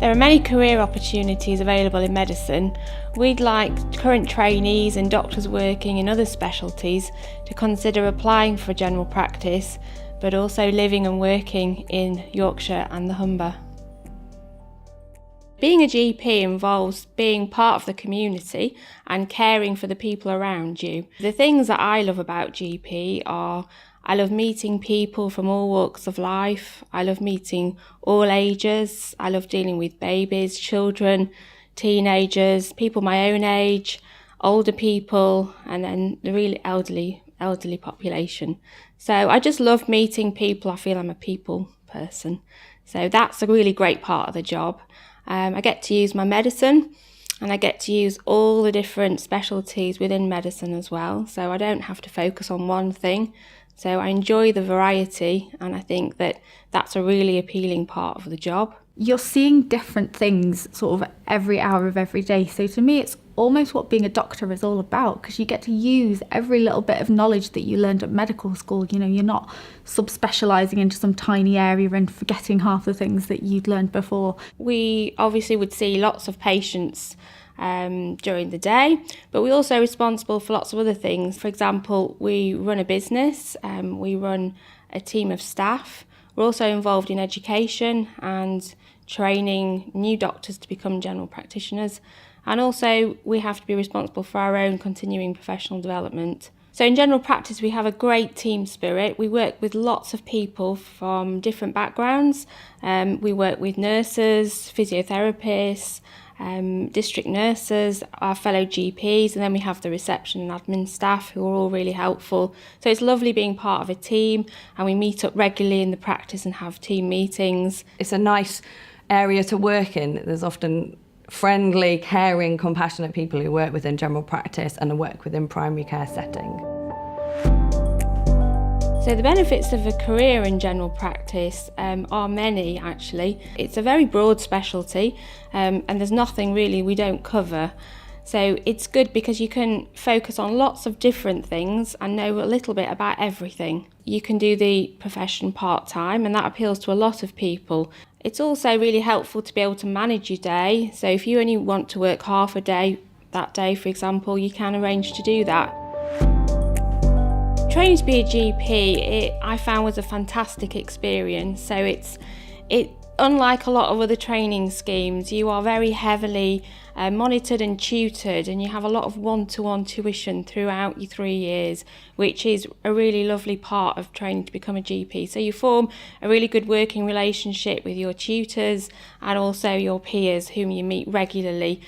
There are many career opportunities available in medicine. We'd like current trainees and doctors working in other specialties to consider applying for general practice, but also living and working in Yorkshire and the Humber. Being a GP involves being part of the community and caring for the people around you. The things that I love about GP are I love meeting people from all walks of life. I love meeting all ages. I love dealing with babies, children, teenagers, people my own age, older people, and then the really elderly population. So I just love meeting people. I feel I'm a people person. So that's a really great part of the job. I get to use my medicine, and I get to use all the different specialties within medicine as well. So I don't have to focus on one thing. So I enjoy the variety, and I think that that's a really appealing part of the job. You're seeing different things sort of every hour of every day. So to me, it's almost what being a doctor is all about, because you get to use every little bit of knowledge that you learned at medical school. You know, you're not subspecialising into some tiny area and forgetting half the things that you'd learned before. We obviously would see lots of patients during the day, but we're also responsible for lots of other things. For example, we run a business, we run a team of staff. We're also involved in education and training new doctors to become general practitioners, and also we have to be responsible for our own continuing professional development. So in general practice, we have a great team spirit. We work with lots of people from different backgrounds. We work with nurses, physiotherapists, district nurses, our fellow GPs, and then we have the reception and admin staff who are all really helpful. So it's lovely being part of a team, and we meet up regularly in the practice and have team meetings. It's a nice area to work in. There's often friendly, caring, compassionate people who work within general practice and work within primary care setting. So the benefits of a career in general practice are many, actually. It's a very broad specialty, and there's nothing really we don't cover. So it's good because you can focus on lots of different things and know a little bit about everything. You can do the profession part-time, and that appeals to a lot of people. It's also really helpful to be able to manage your day. So if you only want to work half a day that day, for example, you can arrange to do that. Training to be a GP, I found was a fantastic experience. So it's unlike a lot of other training schemes, you are very heavily monitored and tutored, and you have a lot of one-to-one tuition throughout your 3 years, which is a really lovely part of training to become a GP. So you form a really good working relationship with your tutors and also your peers whom you meet regularly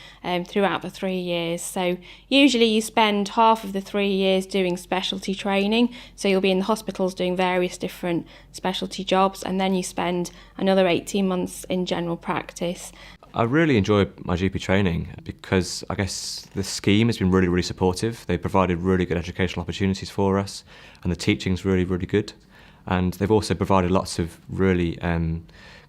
throughout the 3 years. So usually you spend half of the 3 years doing specialty training, so you'll be in the hospitals doing various different specialty jobs, and then you spend another 18 months in general practice. I really enjoy my GP training because I guess the scheme has been really, really supportive. They provided really good educational opportunities for us, and the teaching's really, really good. And they've also provided lots of really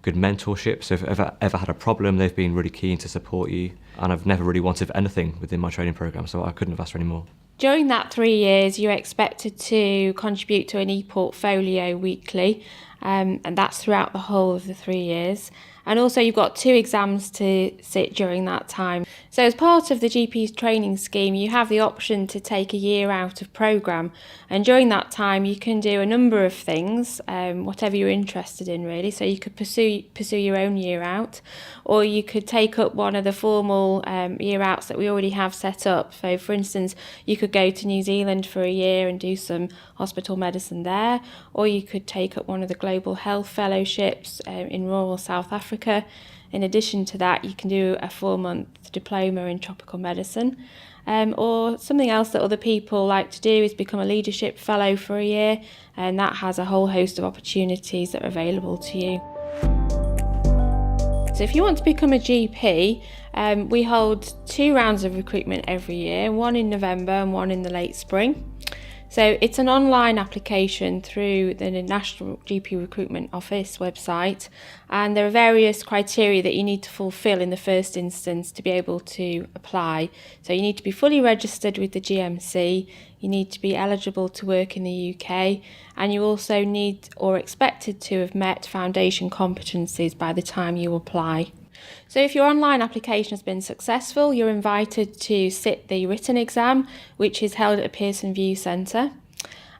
good mentorship. So if I've ever had a problem, they've been really keen to support you. And I've never really wanted anything within my training programme, so I couldn't have asked for any more. During that 3 years, you're expected to contribute to an e-portfolio weekly, and that's throughout the whole of the 3 years. And also you've got 2 exams to sit during that time. So as part of the GP's training scheme, you have the option to take a year out of programme. And during that time, you can do a number of things, whatever you're interested in really. So you could pursue your own year out, or you could take up one of the formal year outs that we already have set up. So for instance, you could go to New Zealand for a year and do some hospital medicine there, or you could take up one of the Global Health Fellowships in rural South Africa. In addition to that, you can do a 4-month diploma in tropical medicine. Or something else that other people like to do is become a leadership fellow for a year, and that has a whole host of opportunities that are available to you. So if you want to become a GP, we hold 2 rounds of recruitment every year, one in November and one in the late spring. So it's an online application through the National GP Recruitment Office website, and there are various criteria that you need to fulfil in the first instance to be able to apply. So you need to be fully registered with the GMC, you need to be eligible to work in the UK, and you also need or expected to have met foundation competencies by the time you apply. So if your online application has been successful, you're invited to sit the written exam, which is held at a Pearson View Centre.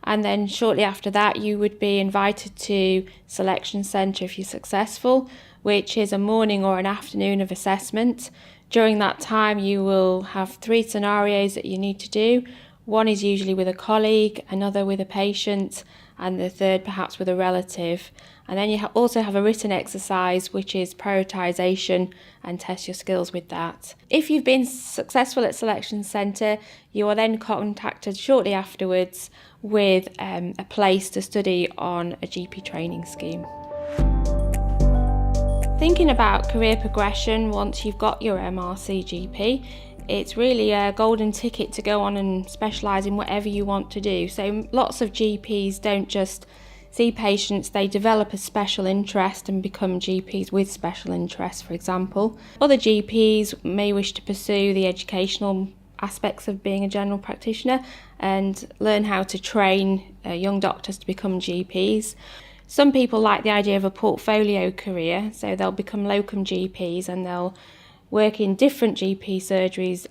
And then shortly after that, you would be invited to Selection Centre if you're successful, which is a morning or an afternoon of assessment. During that time, you will have 3 scenarios that you need to do. One is usually with a colleague, another with a patient, and the third perhaps with a relative. And then you also have a written exercise, which is prioritisation, and test your skills with that. If you've been successful at Selection Centre, you are then contacted shortly afterwards with a place to study on a GP training scheme. Thinking about career progression once you've got your MRC GP, it's really a golden ticket to go on and specialise in whatever you want to do. So lots of GPs don't just see patients, they develop a special interest and become GPs with special interests, for example. Other GPs may wish to pursue the educational aspects of being a general practitioner and learn how to train young doctors to become GPs. Some people like the idea of a portfolio career, so they'll become locum GPs and they'll work in different GP surgeries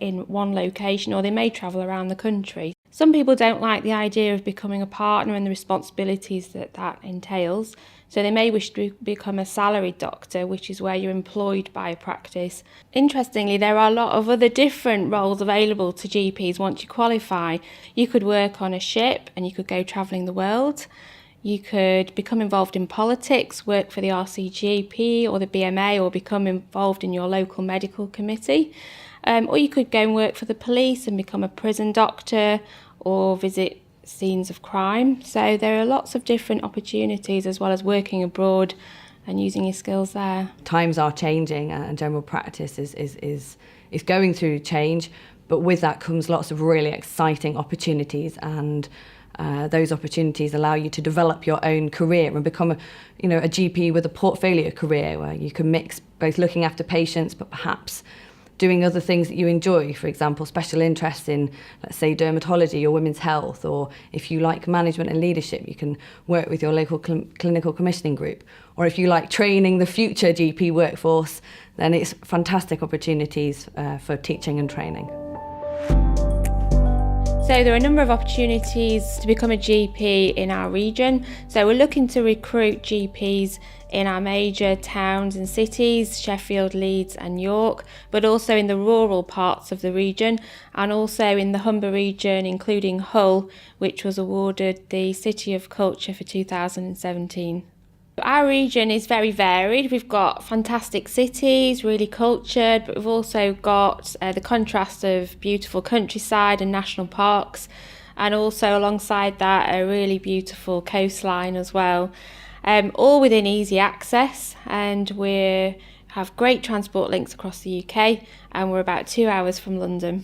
in one location, or they may travel around the country. Some people don't like the idea of becoming a partner and the responsibilities that entails, so they may wish to become a salaried doctor, which is where you're employed by a practice. Interestingly, there are a lot of other different roles available to GPs once you qualify. You could work on a ship and you could go travelling the world. You could become involved in politics, work for the RCGP or the BMA, or become involved in your local medical committee. Or you could go and work for the police and become a prison doctor or visit scenes of crime. So there are lots of different opportunities, as well as working abroad and using your skills there. Times are changing and general practice is going through change, but with that comes lots of really exciting opportunities, and those opportunities allow you to develop your own career and become a GP with a portfolio career where you can mix both looking after patients but perhaps doing other things that you enjoy. For example, special interests in, let's say, dermatology or women's health, or if you like management and leadership, you can work with your local clinical commissioning group. Or if you like training the future GP workforce, then it's fantastic opportunities for teaching and training. So there are a number of opportunities to become a GP in our region. So we're looking to recruit GPs in our major towns and cities, Sheffield, Leeds and York, but also in the rural parts of the region, and also in the Humber region, including Hull, which was awarded the City of Culture for 2017. Our region is very varied. We've got fantastic cities, really cultured, but we've also got the contrast of beautiful countryside and national parks, and also alongside that a really beautiful coastline as well, all within easy access, and we have great transport links across the UK, and we're about 2 hours from London.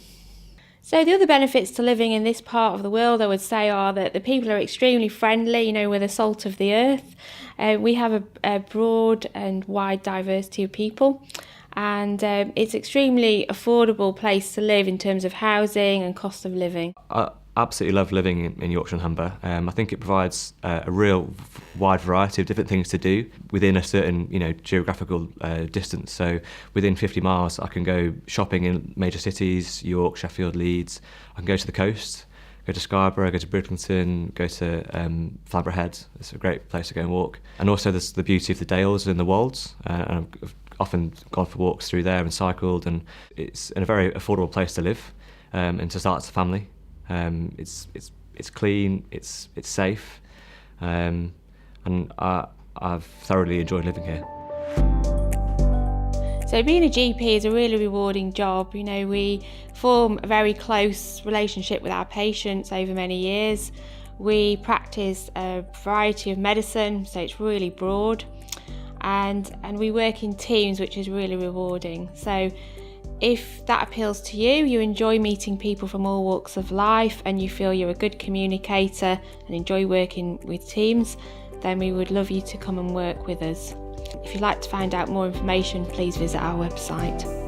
So the other benefits to living in this part of the world, I would say, are that the people are extremely friendly, we're the salt of the earth. We have a broad and wide diversity of people, and it's extremely affordable place to live in terms of housing and cost of living. I absolutely love living in Yorkshire and Humber. I think it provides a real wide variety of different things to do within a certain geographical distance. So within 50 miles I can go shopping in major cities, York, Sheffield, Leeds. I can go to the coast, go to Scarborough, go to Bridlington, go to Flamborough Head. It's a great place to go and walk. And also there's the beauty of the Dales and the Wolds. And I've often gone for walks through there and cycled, and it's in a very affordable place to live and to start as a family. It's clean, it's safe, and I've thoroughly enjoyed living here. So being a GP is a really rewarding job. We form a very close relationship with our patients over many years. We practice a variety of medicine, so it's really broad, and we work in teams, which is really rewarding. So if that appeals to you, you enjoy meeting people from all walks of life, and you feel you're a good communicator and enjoy working with teams, then we would love you to come and work with us. If you'd like to find out more information, please visit our website.